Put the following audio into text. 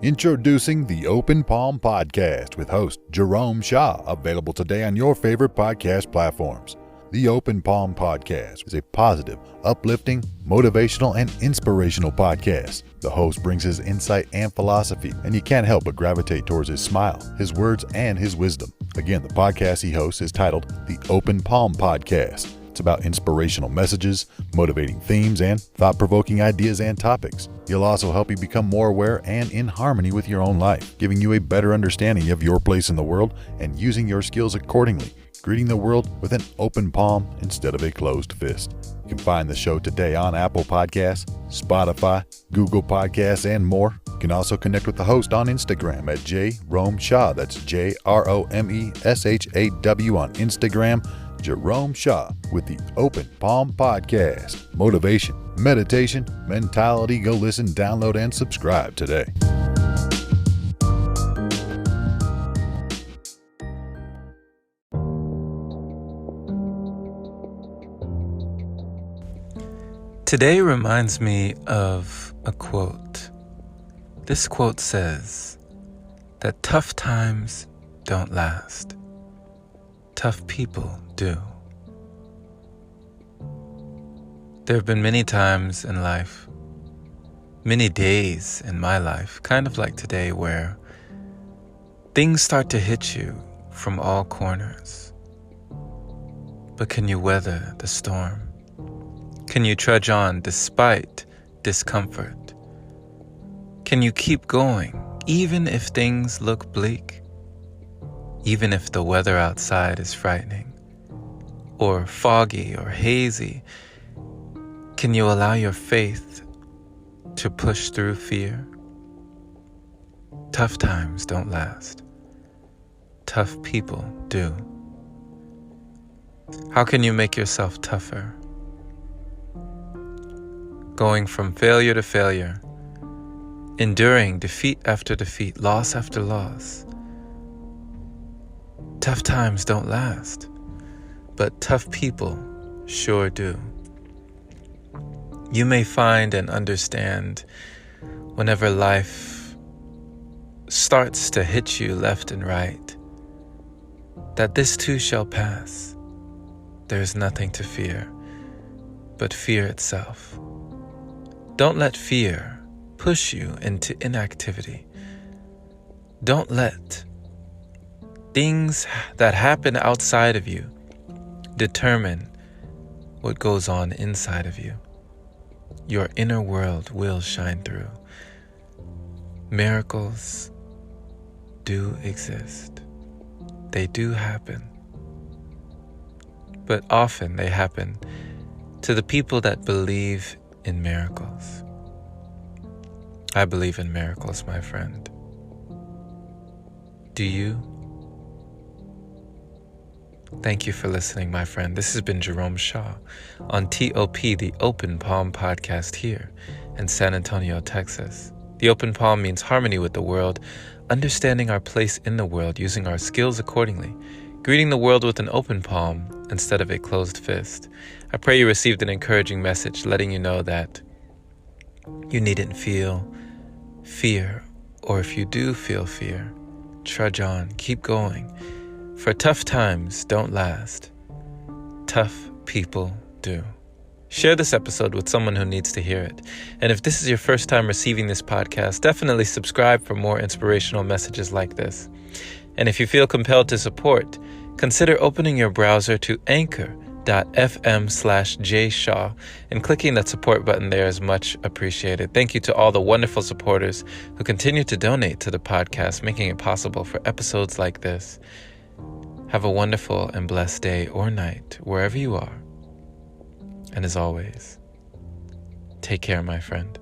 Introducing the Open Palm Podcast with host Jerome Shaw, available today on your favorite podcast platforms. The Open Palm Podcast is a positive, uplifting, motivational, and inspirational podcast. The host brings his insight and philosophy, and you can't help but gravitate towards his smile, his words, and his wisdom. Again, the podcast he hosts is titled The Open Palm Podcast. It's about inspirational messages, motivating themes, and thought-provoking ideas and topics. He'll also help you become more aware and in harmony with your own life, giving you a better understanding of your place in the world and using your skills accordingly, greeting the world with an open palm instead of a closed fist. You can find the show today on Apple Podcasts, Spotify, Google Podcasts, and more. You can also connect with the host on Instagram at Jerome Shaw. That's JROMESHAW on Instagram. Jerome Shaw with the Open Palm Podcast. Motivation, meditation, mentality. Go listen, download, and subscribe today. Today reminds me of a quote. This quote says that tough times don't last. Tough people do. There have been many times in life, many days in my life, kind of like today, where things start to hit you from all corners. But can you weather the storm? Can you trudge on despite discomfort? Can you keep going even if things look bleak? Even if the weather outside is frightening, or foggy or hazy, can you allow your faith to push through fear? Tough times don't last. Tough people do. How can you make yourself tougher? Going from failure to failure, enduring defeat after defeat, loss after loss. Tough times don't last, but tough people sure do. You may find and understand whenever life starts to hit you left and right, that this too shall pass. There is nothing to fear but fear itself. Don't let fear push you into inactivity. Don't let things that happen outside of you determine what goes on inside of you. Your inner world will shine through. Miracles do exist. They do happen. But often they happen to the people that believe in miracles. I believe in miracles, my friend. Do you? Thank you for listening, my friend. This has been Jerome Shaw on TOP, the Open Palm Podcast here in San Antonio, Texas. The Open Palm means harmony with the world, understanding our place in the world, using our skills accordingly, greeting the world with an open palm instead of a closed fist. I pray you received an encouraging message letting you know that you needn't feel fear, or if you do feel fear, trudge on, keep going. For tough times don't last. Tough people do. Share this episode with someone who needs to hear it. And if this is your first time receiving this podcast, definitely subscribe for more inspirational messages like this. And if you feel compelled to support, consider opening your browser to anchor.fm/jshaw and clicking that support button there is much appreciated. Thank you to all the wonderful supporters who continue to donate to the podcast, making it possible for episodes like this. Have a wonderful and blessed day or night, wherever you are. And as always, take care, my friend.